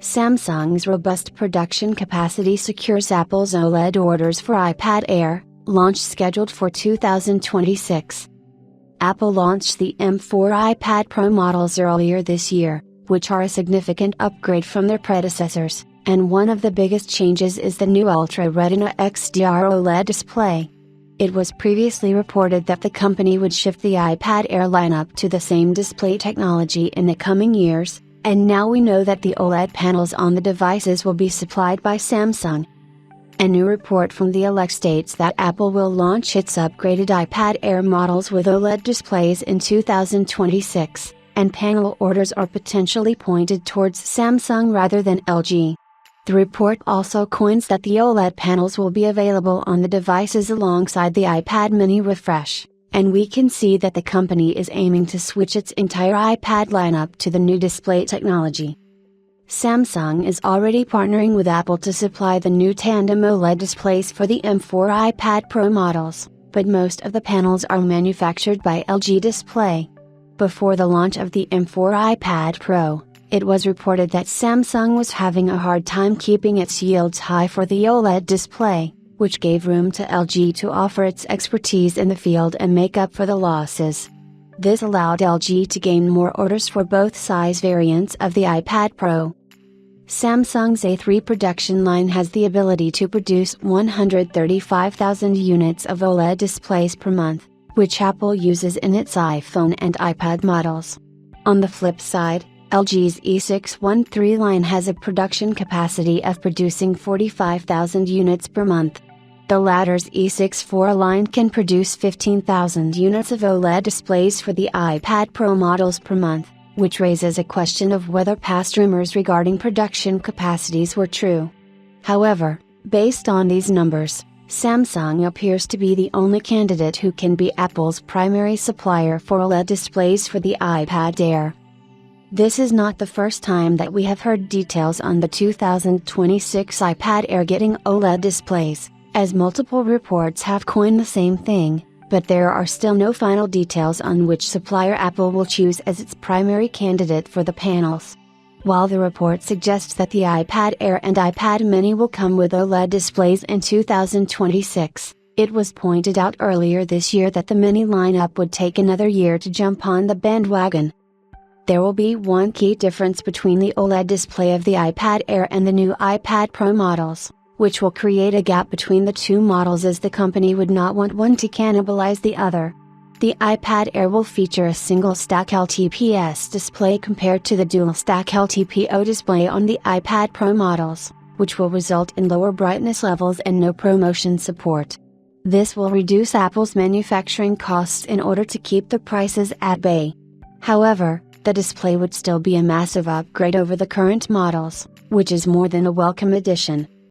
Samsung's robust production capacity secures Apple's OLED orders for iPad Air, launch scheduled for 2026. Apple launched the M4 iPad Pro models earlier this year, which are a significant upgrade from their predecessors, and one of the biggest changes is the new Ultra Retina XDR OLED display. It was previously reported that the company would shift the iPad Air lineup to the same display technology in the coming years, and now we know that the OLED panels on the devices will be supplied by Samsung. A new report from the Elect states that Apple will launch its upgraded iPad Air models with OLED displays in 2026, and panel orders are potentially pointed towards Samsung rather than LG. The report also coins that the OLED panels will be available on the devices alongside the iPad mini refresh, and we can see that the company is aiming to switch its entire iPad lineup to the new display technology. Samsung is already partnering with Apple to supply the new tandem OLED displays for the M4 iPad Pro models, but most of the panels are manufactured by LG Display. Before the launch of the M4 iPad Pro, it was reported that Samsung was having a hard time keeping its yields high for the OLED display, which gave room to LG to offer its expertise in the field and make up for the losses. This allowed LG to gain more orders for both size variants of the iPad Pro. Samsung's A3 production line has the ability to produce 135,000 units of OLED displays per month, which Apple uses in its iPhone and iPad models. On the flip side, LG's E613 line has a production capacity of producing 45,000 units per month. The latter's E64 line can produce 15,000 units of OLED displays for the iPad Pro models per month, which raises a question of whether past rumors regarding production capacities were true. However, based on these numbers, Samsung appears to be the only candidate who can be Apple's primary supplier for OLED displays for the iPad Air. This is not the first time that we have heard details on the 2026 iPad Air getting OLED displays, as multiple reports have coined the same thing, but there are still no final details on which supplier Apple will choose as its primary candidate for the panels. While the report suggests that the iPad Air and iPad mini will come with OLED displays in 2026, it was pointed out earlier this year that the mini lineup would take another year to jump on the bandwagon. There will be one key difference between the OLED display of the iPad Air and the new iPad Pro models, which will create a gap between the two models as the company would not want one to cannibalize the other. The iPad Air will feature a single stack LTPS display compared to the dual stack LTPO display on the iPad Pro models, which will result in lower brightness levels and no ProMotion support. This will reduce Apple's manufacturing costs in order to keep the prices at bay. However, the display would still be a massive upgrade over the current models, which is more than a welcome addition.